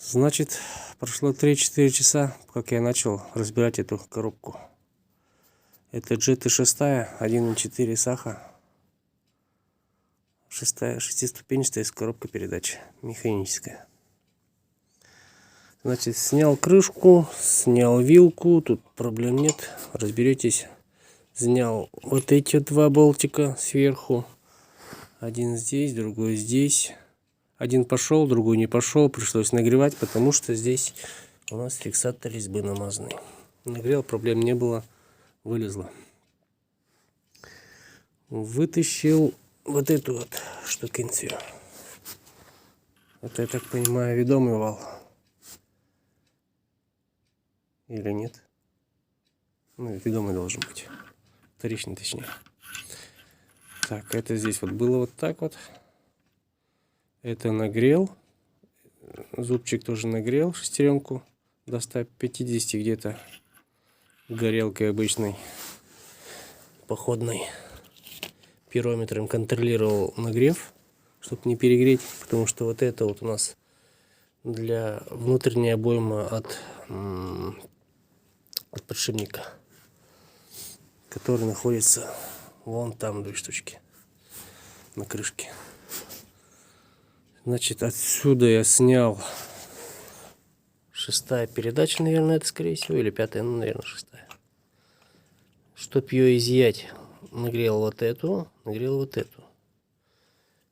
Значит, прошло 3-4 часа, как я начал разбирать эту коробку. Это GT6 1.4 Саха. Шестиступенчатая коробка передач, механическая. Значит, снял крышку, снял вилку, тут проблем нет, разберетесь. Снял вот эти два болтика сверху. Один здесь, другой здесь. Один пошел, другой не пошел. Пришлось нагревать, потому что здесь у нас фиксатор резьбы намазанный. Нагрел, проблем не было, вылезло. Вытащил вот эту вот штукенцию. Это, я так понимаю, ведомый вал. Или нет? Ну, ведомый должен быть. Вторичный, точнее. Так, это здесь вот было вот так вот. Это нагрел. Зубчик тоже нагрел, шестеренку до 150 где-то. Горелкой обычной, походной. Пирометром контролировал нагрев, чтобы не перегреть. Потому что вот это вот у нас для внутренней обоймы от подшипника, который находится вон там, 2 штучки на крышке. Значит, отсюда я снял 6-я передача, наверное, это скорее всего, или 5-я, ну, наверное, 6-я. Чтоб ее изъять, нагрел вот эту, нагрел вот эту.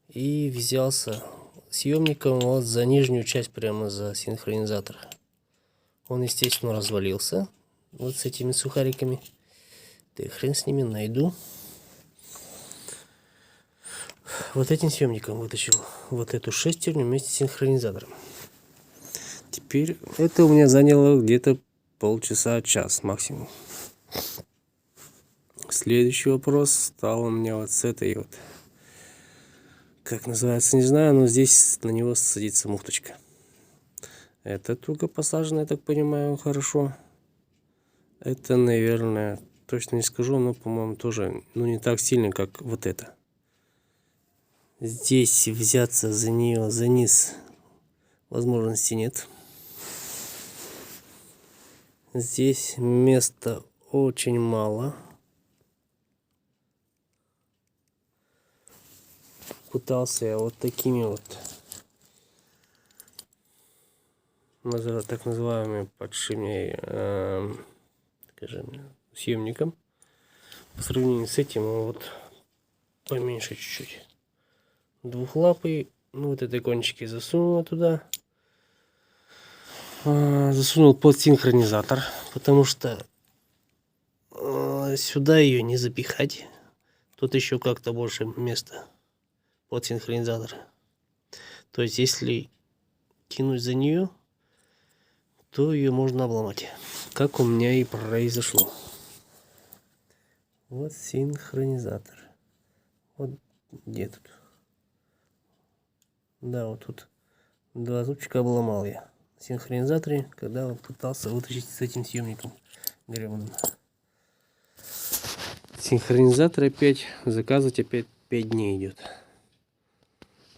И взялся съемником вот за нижнюю часть, прямо за синхронизатор. Он, естественно, развалился вот с этими сухариками. Да хрен с ними, найду. Вот этим съемником вытащил вот эту шестерню вместе с синхронизатором. Теперь это у меня заняло где-то полчаса-час максимум. Следующий вопрос стал у меня вот с этой вот. Как называется, не знаю, но здесь на него садится муфточка. Это туго посажено, я так понимаю, хорошо. Это, наверное, точно не скажу, но, по-моему, тоже, ну, не так сильно, как вот это. Здесь взяться за нее, за низ, возможности нет. Здесь места очень мало. Пытался я вот такими вот, так называемыми подшипными, скажем, съемником. По сравнению с этим вот поменьше чуть-чуть. Двухлапый, ну вот эти кончики засунул туда. Засунул под синхронизатор, потому что сюда ее не запихать. Тут еще как-то больше места под синхронизатор. То есть, если тянуть за нее, то ее можно обломать. Как у меня и произошло. Вот синхронизатор. Вот где тут? Да, вот тут 2 зубчика обломал я. В синхронизаторе, когда пытался вытащить с этим съемником гребаным. Синхронизатор опять заказывать опять 5 дней идет.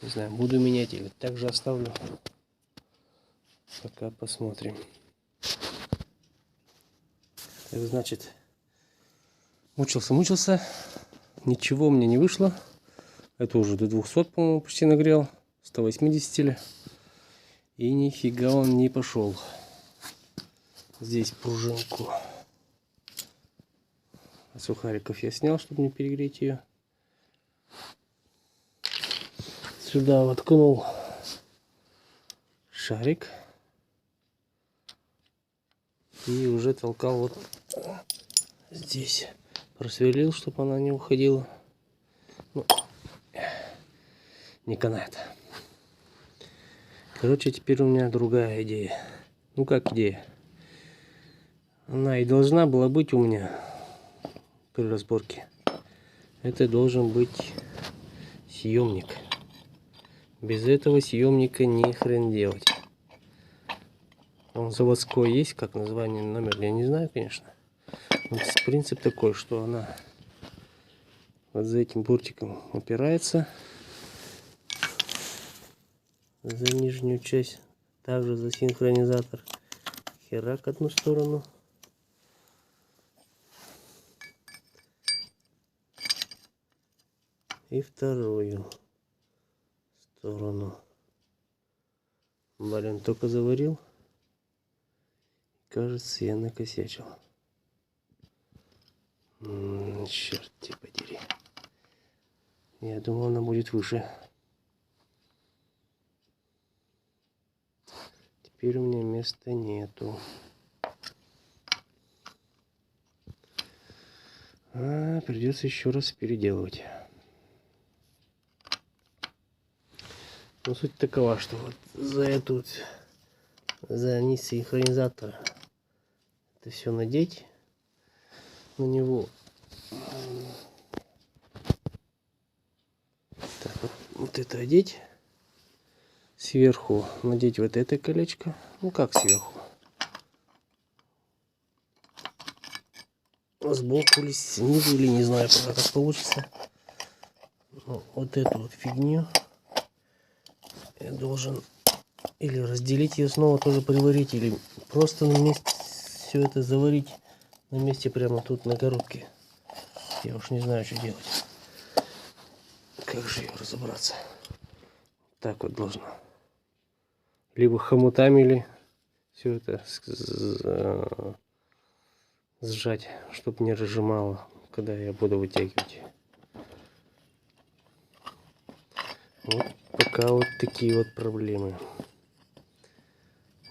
Не знаю, буду менять или также оставлю. Пока посмотрим. Так, значит, мучился. Ничего у меня не вышло. Это уже до 200, по-моему, почти нагрел. 180 ли. И нифига он не пошел. Здесь пружинку сухариков я снял, чтобы не перегреть ее. Сюда воткнул шарик. И уже толкал вот здесь. Просверлил, чтобы она не уходила. Ну, не канает. Короче, теперь у меня другая идея. Ну как идея? Она и должна была быть у меня при разборке. Это должен быть съемник. Без этого съемника ни хрен делать. Он заводской есть, как название, номер я не знаю, конечно. Вот принцип такой, что она вот за этим бортиком упирается за нижнюю часть. Также за синхронизатор. Херак одну сторону. И вторую сторону. Блин, только заварил. Кажется, я накосячил. Черт тебя подери. Я думал, она будет выше. Теперь у меня места нету. Придется еще раз переделывать. Но суть такова, что вот за низ синхронизатора это все надеть на него. Так, вот это одеть. Сверху надеть вот это колечко. Ну как сверху? Сбоку или снизу, или не знаю, как получится. Но вот эту вот фигню я должен или разделить ее снова, тоже приварить, или просто на месте все это заварить на месте прямо тут на коробке. Я уж не знаю, что делать. Как же ее разобраться? Так вот должно. Либо хомутами, или все это сжать, чтобы не разжимало, когда я буду вытягивать. Вот пока вот такие вот проблемы.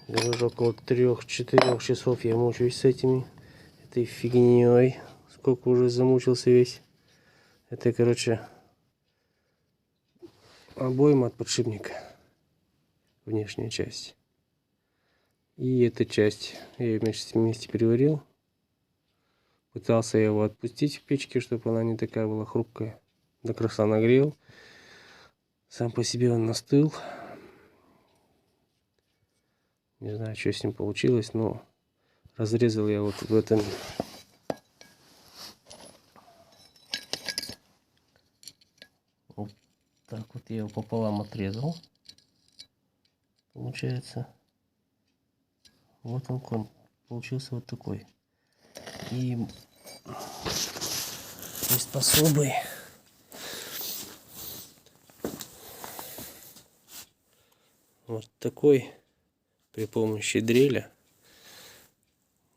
Даже около 3-4 часов я мучаюсь с этой фигней. Сколько уже замучился весь. Это, короче, обойма от подшипника. Внешняя часть. И эта часть. Я ее вместе переварил. Пытался его отпустить в печке, чтобы она не такая была хрупкая. До красна нагрел. Сам по себе он настыл. Не знаю, что с ним получилось, но разрезал я вот в этом. Вот так вот я его пополам отрезал. Получается. Вот он получился вот такой. И приспособой вот такой при помощи дреля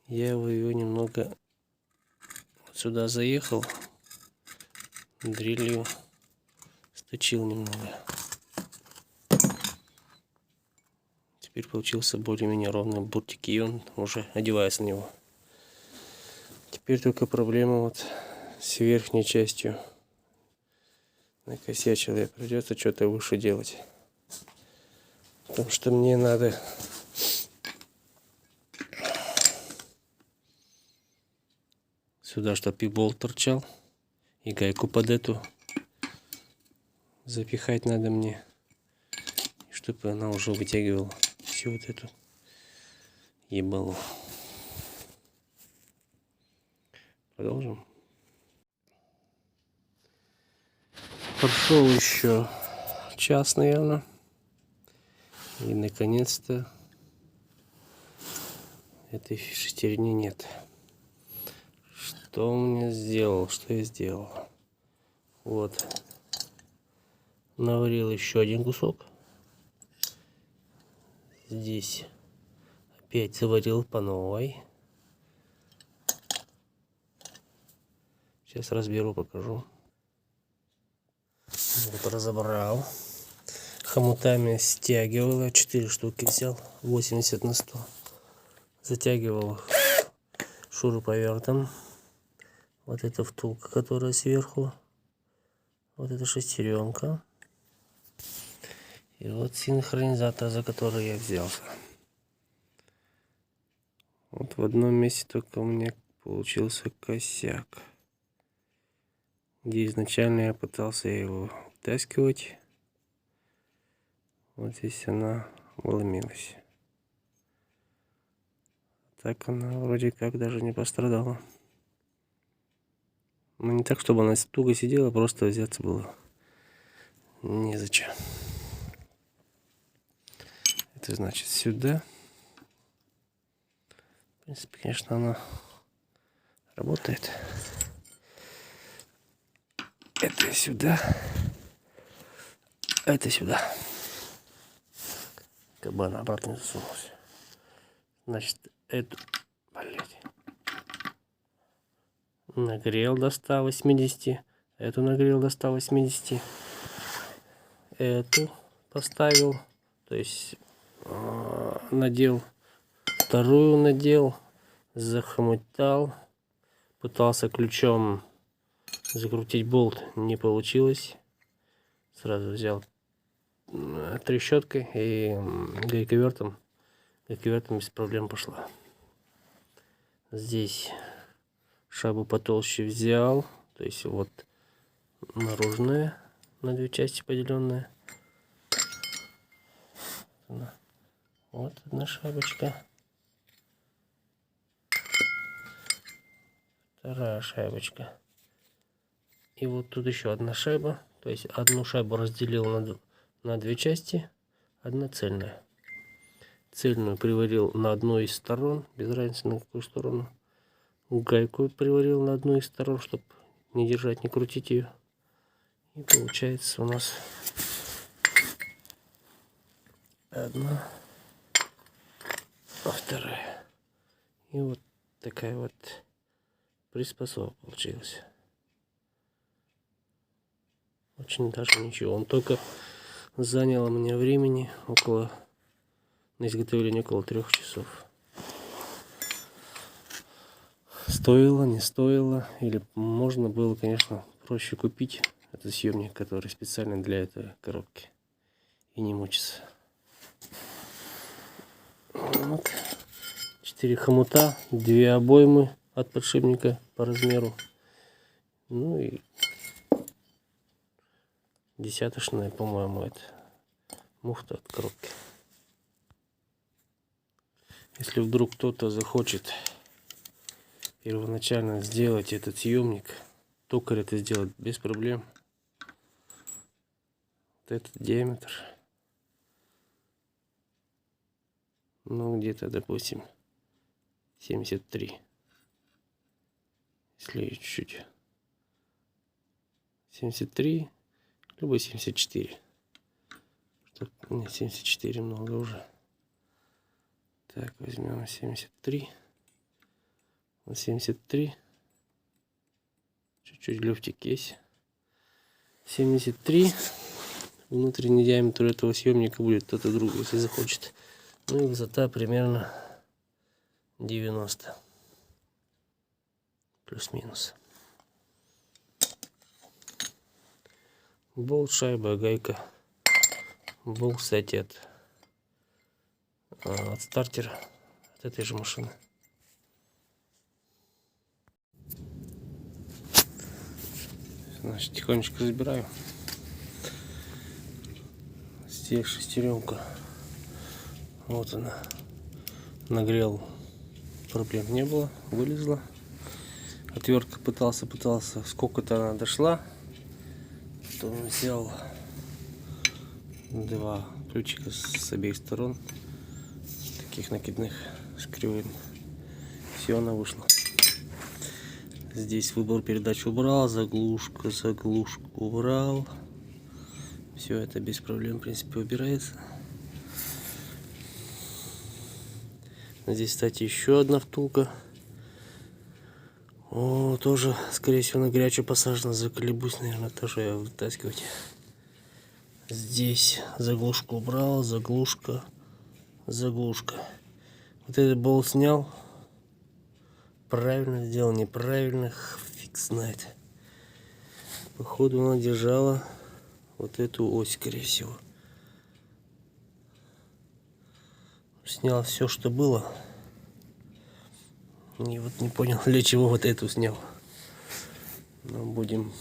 я его немного вот сюда заехал, дрелью сточил немного. Теперь получился более-менее ровный буртик, и он уже одевается на него. Теперь только проблема вот с верхней частью. Накосячил я, придется что-то выше делать. Потому что мне надо сюда, чтобы и болт торчал, и гайку под эту запихать надо мне, чтобы она уже вытягивала всю вот эту ебалу. Продолжим. Прошел еще час, наверное. И наконец-то этой шестерни нет. Что мне сделал? Что я сделал? Вот. Наварил еще один кусок. Здесь опять заварил по новой. Сейчас разберу, покажу. Вот разобрал. Хомутами стягивал. Я 4 штуки взял. 80 на 100. Затягивал шуруповертом. Вот эта втулка, которая сверху. Вот эта шестеренка. И вот синхронизатор, за который я взялся. Вот в одном месте только у меня получился косяк. Где изначально я пытался его втаскивать. Вот здесь она вломилась. Так она вроде как даже не пострадала. Но не так, чтобы она туго сидела, просто взяться было незачем. Это значит сюда. В принципе, конечно, она работает. Это сюда. Это сюда. Кабан обратно засунулся. Значит, эту, блять, нагрел до 180. Эту нагрел до 180. Эту поставил. То есть надел. Вторую надел. Захомутал. Пытался ключом закрутить болт. Не получилось. Сразу взял трещоткой и гайковертом. Гайковертом без проблем пошла. Здесь шайбу потолще взял. То есть вот наружная на две части поделенная. Вот одна шайбочка. Вторая шайбочка. И вот тут еще одна шайба. То есть одну шайбу разделил на две части. Одна цельная. Цельную приварил на одной из сторон. Без разницы на какую сторону. Гайку приварил на одну из сторон, чтобы не держать, не крутить ее. И получается у нас одна, а вторая. И вот такая вот приспособа получилась. Очень даже ничего. Он только занял у меня времени на изготовление около 3 часов. Стоило, не стоило. Или можно было, конечно, проще купить этот съемник, который специально для этой коробки. И не мучиться. Вот. 4 хомута, 2 обоймы от подшипника по размеру. Ну и десяточная, по-моему, это муфта от коробки. Если вдруг кто-то захочет первоначально сделать этот съемник, токарь это сделать без проблем. Вот этот диаметр, ну где-то, допустим, 73, если чуть-чуть, 73, либо 74. Нет, 74 много уже. Так, возьмем 73. Вот 73. Чуть-чуть люфтик есть. 73. Внутренний диаметр этого съемника будет кто-то другой, если захочет. Ну и высота примерно 90. Плюс-минус. Болт, шайба, гайка. Болт, кстати, от стартера, от этой же машины. Значит, тихонечко забираю. Здесь шестеренка. Вот она. Нагрел. Проблем не было. Вылезла. Отвертка пытался. Сколько-то она дошла. Потом взял 2 ключика с обеих сторон. Таких накидных с кривым. Все, она вышла. Здесь выбор передач убрал, заглушку убрал. Все это без проблем, в принципе, убирается. Здесь, кстати, еще одна втулка. О, тоже, скорее всего, на горячую посажена. Заколебусь, наверное, тоже ее вытаскивать. Здесь заглушку убрал, заглушка. Вот этот болт снял. Правильно сделал, неправильно, фиг знает. Походу она держала вот эту ось, скорее всего. Снял все, что было. И вот не понял, для чего вот эту снял. Но будем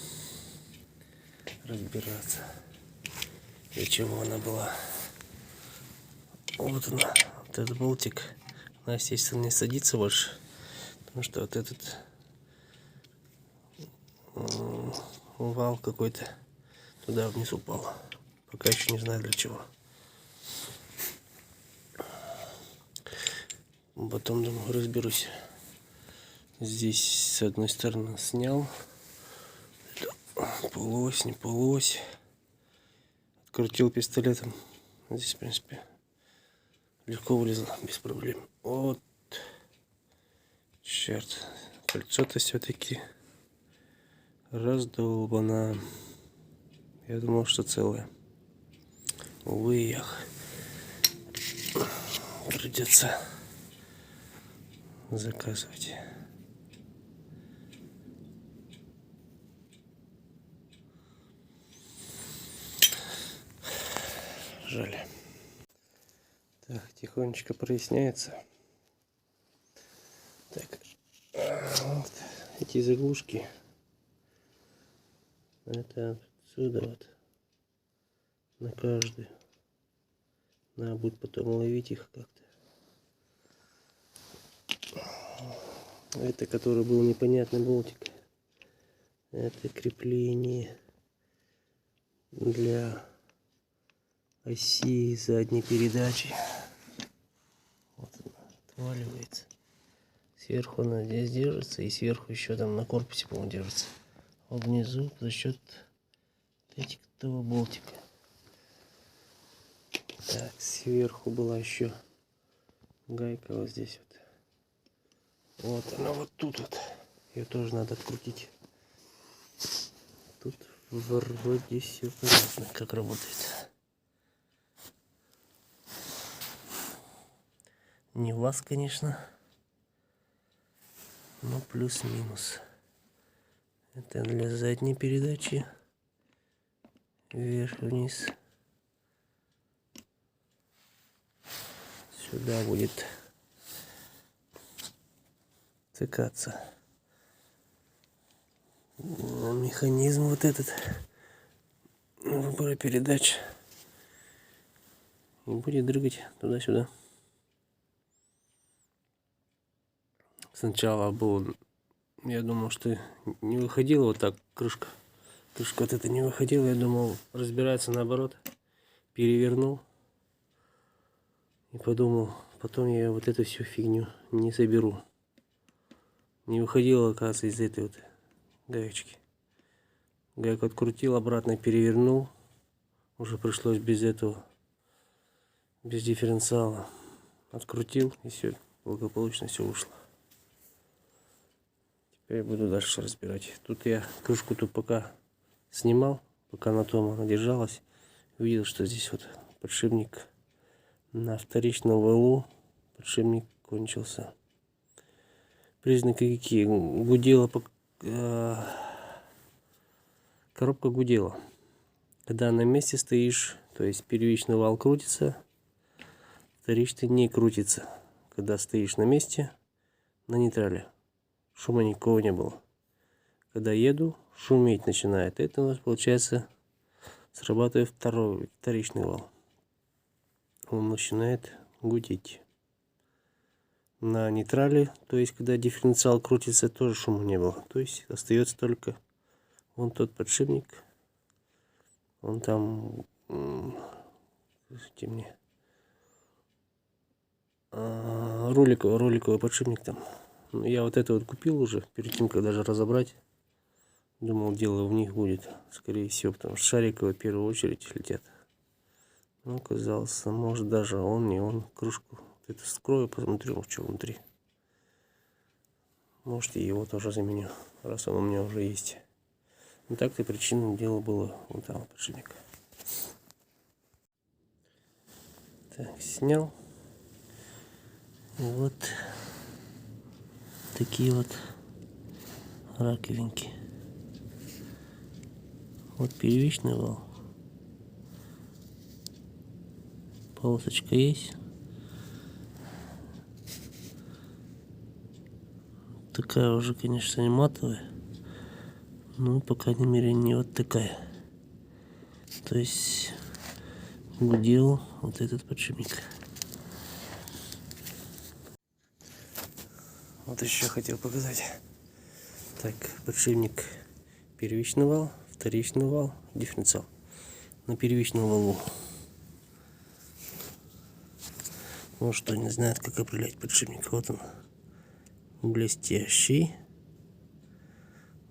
разбираться, для чего она была. Вот она, вот этот болтик. Она, естественно, не садится больше. Потому что вот этот вал какой-то туда вниз упал. Пока еще не знаю для чего. Потом, думаю, разберусь. Здесь с одной стороны снял. Полуось, не полуось. Открутил пистолетом. Здесь, в принципе, легко вылезло, без проблем. Вот. Черт. Кольцо-то все-таки раздолбано. Я думал, что целое. Увы, ях. Придется заказывать. Жаль. Так, тихонечко проясняется. Так, вот эти заглушки. Это отсюда вот на каждую. Надо будет потом ловить их как-то. Это, который был непонятный болтик. Это крепление для оси задней передачи. Вот она отваливается. Сверху она здесь держится, и сверху еще там на корпусе, по-моему, держится. А внизу за счет этого болтика. Так, сверху была еще гайка вот здесь вот. Вот она вот тут вот. Ее тоже надо открутить. Тут вроде все понятно, как работает. Не ВАЗ, конечно, но плюс-минус. Это для задней передачи. Вверх-вниз. Сюда будет цикаться механизм вот этот выбора передач. И будет дрыгать туда-сюда. Сначала был, я думал, что не выходила вот так крышка. Крышка вот эта не выходила, я думал, разбирается наоборот. Перевернул. И подумал, потом я вот эту всю фигню не соберу. Не выходила, оказывается, из этой вот гаечки. Гайку открутил, обратно перевернул. Уже пришлось без этого, без дифференциала. Открутил, и все, благополучно все вышло. Теперь буду дальше разбирать. Тут я крышку-то пока снимал, пока на том она держалась. Увидел, что здесь вот подшипник на вторичном валу. Подшипник кончился. Признаки какие? Гудела, коробка гудела. Когда на месте стоишь, то есть первичный вал крутится, вторичный не крутится. Когда стоишь на месте, на нейтрале, шума никакого не было. Когда еду, шуметь начинает. Это у нас получается срабатывает вторичный вал. Он начинает гудеть. На нейтрале, то есть когда дифференциал крутится, тоже шума не было. То есть остается только вон тот подшипник. Он там, мне, роликовый подшипник там. Я вот это вот купил уже, перед тем, как даже разобрать. Думал, дело в них будет, скорее всего, потому что шариковые в первую очередь летят. Но оказалось, может даже он, не он, кружку. Это вскрою, посмотрю, что внутри. Может, и его тоже заменю, раз он у меня уже есть. Но так-то причиной дела было вот там подшипник. Так, снял. Вот такие вот раковинки. Вот первичный вал. Полосочка есть. Такая уже, конечно, не матовая. Но, по крайней мере, не вот такая. То есть гудел вот этот подшипник. Вот еще хотел показать. Так, подшипник первичный вал, вторичный вал, дифференциал. На первичном валу Ну что, не знает, как определять подшипник. Вот он, блестящий.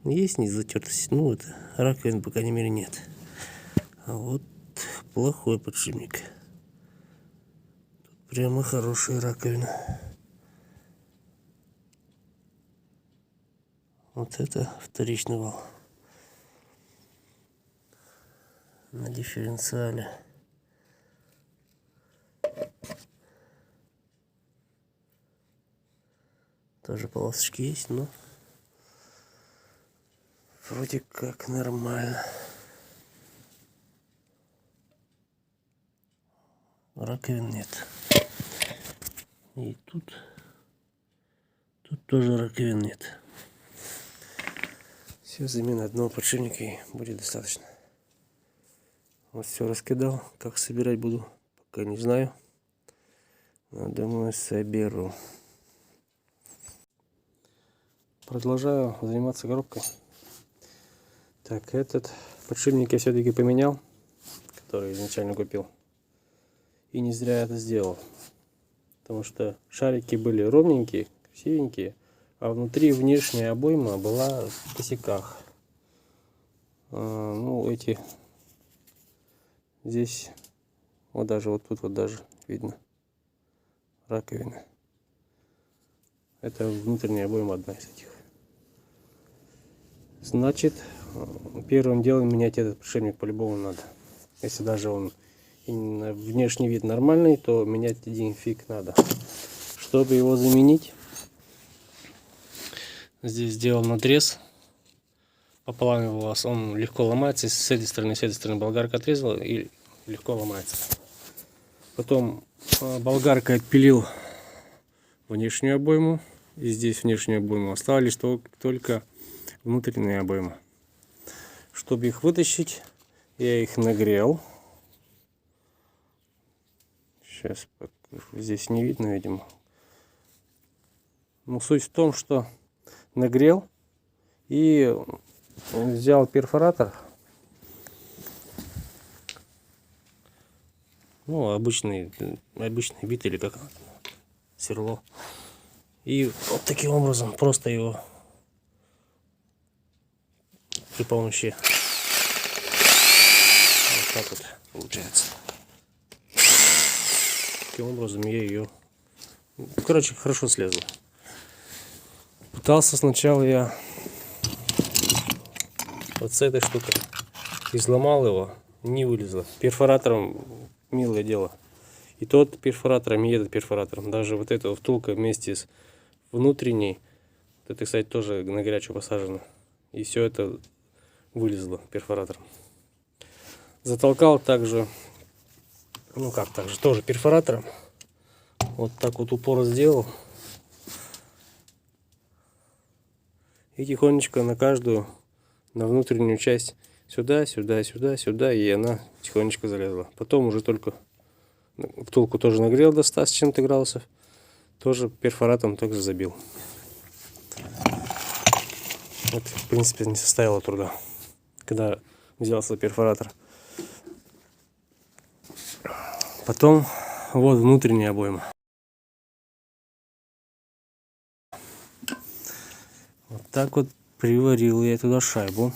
Есть не затертость, ну это раковин, по крайней мере, нет. А вот плохой подшипник. Тут прямо хорошая раковина. Вот это вторичный вал на дифференциале. Тоже полосочки есть, но вроде как нормально. Раковин нет. И тут тоже раковин нет. Все, замена одного подшипника и будет достаточно. Вот все раскидал. Как собирать буду, пока не знаю. Но думаю, соберу. Продолжаю заниматься коробкой. Так, этот подшипник я все-таки поменял, который изначально купил. И не зря это сделал. Потому что шарики были ровненькие, красивенькие, а внутри внешняя обойма была в косяках. Ну, эти здесь, вот даже вот тут вот даже видно раковины. Это внутренняя обойма одна из этих. Значит, первым делом менять этот подшипник по-любому надо. Если даже он внешний вид нормальный, то менять один фиг надо. Чтобы его заменить, здесь сделал надрез пополам его, он легко ломается. С этой стороны болгарка отрезала и легко ломается. Потом болгаркой отпилил внешнюю обойму, и здесь внешнюю обойму оставались только внутренние обоймы. Чтобы их вытащить, я их нагрел. Сейчас здесь не видно, видимо. Но суть в том, что нагрел и взял перфоратор. Ну, обычный бит или как сверло. И вот таким образом просто его при помощи вот так вот получается. Таким образом я ее, короче, хорошо слезла. Пытался сначала я вот с этой штукой, изломал его, не вылезло. Перфоратором милое дело. И тот перфоратором, и этот перфоратором. Даже вот эта втулка вместе с внутренней, это, кстати, тоже на горячую посажено. И все это вылезло перфоратором. Затолкал также, ну как также, тоже перфоратором. Вот так вот упор сделал. И тихонечко на каждую, на внутреннюю часть сюда, сюда, сюда, сюда, и она тихонечко залезла. Потом уже только втулку тоже нагрел до 100 с чем-то градусов, тоже перфоратом также забил. Вот, в принципе, не составило труда, когда взялся перфоратор. Потом вот внутренняя обойма. Вот так вот приварил я туда шайбу.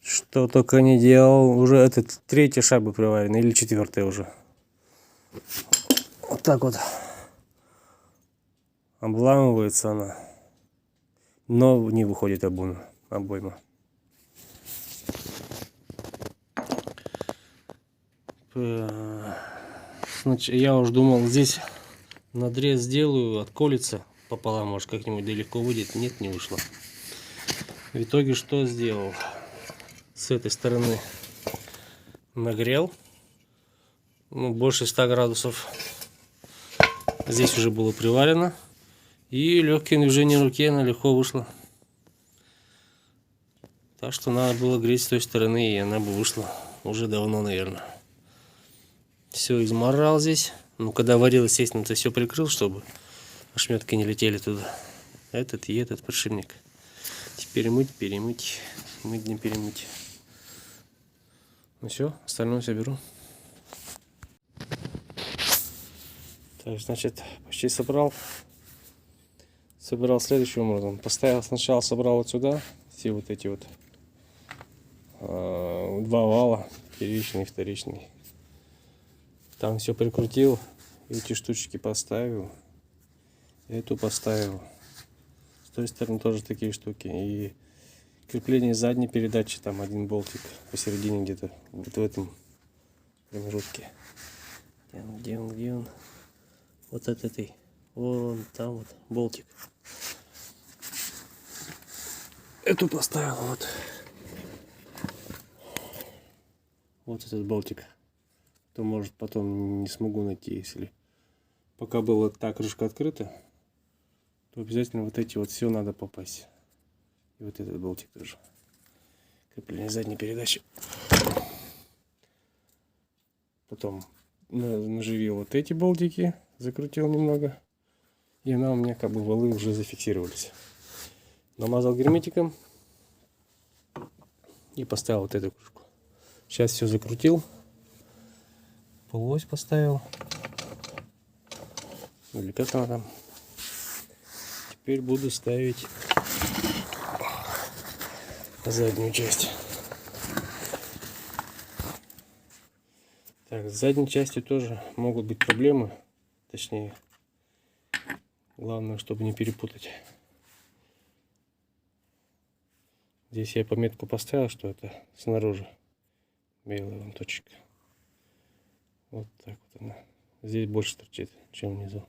Что только не делал. Уже это третья шайба приварена или четвертая уже. Вот так вот обламывается она, но не выходит обойма. Я уже думал, здесь надрез сделаю, отколется пополам, может как-нибудь да легко выйдет. Нет, не вышло. В итоге что сделал? С этой стороны нагрел, ну, больше 100 градусов. Здесь уже было приварено, и легким движением руки она легко вышла. Так что надо было греть с той стороны, и она бы вышла уже давно, наверное. Все изморал здесь. Ну, когда варил, естественно, это все прикрыл, чтобы ошметки не летели туда. Этот и этот подшипник. Теперь мыть, перемыть, мыть, не перемыть. Ну все, остальное соберу. Так, значит, почти собрал. Собирал следующим образом. Поставил сначала, собрал вот сюда все вот эти вот два вала, первичный и вторичный. Там все прикрутил, эти штучки поставил, эту поставил. С той стороны тоже такие штуки. И крепление задней передачи, там один болтик посередине где-то, вот в этом промежутке. Где он? Вот от этой. Вон там вот болтик. Эту поставил вот. Вот этот болтик. То может потом не смогу найти, если пока была та крышка открыта, то обязательно вот эти вот все надо попасть. И вот этот болтик тоже. Крепление задней передачи. Потом наживил вот эти болтики, закрутил немного. И она у меня как бы валы уже зафиксировались. Намазал герметиком и поставил вот эту крышку. Сейчас все закрутил. Полуось поставил. Или как она там. Теперь буду ставить заднюю часть. Так, с задней частью тоже могут быть проблемы. Точнее, главное, чтобы не перепутать. Здесь я пометку поставил, что это снаружи. Белая вон точка. Вот так вот она. Здесь больше торчит, чем внизу.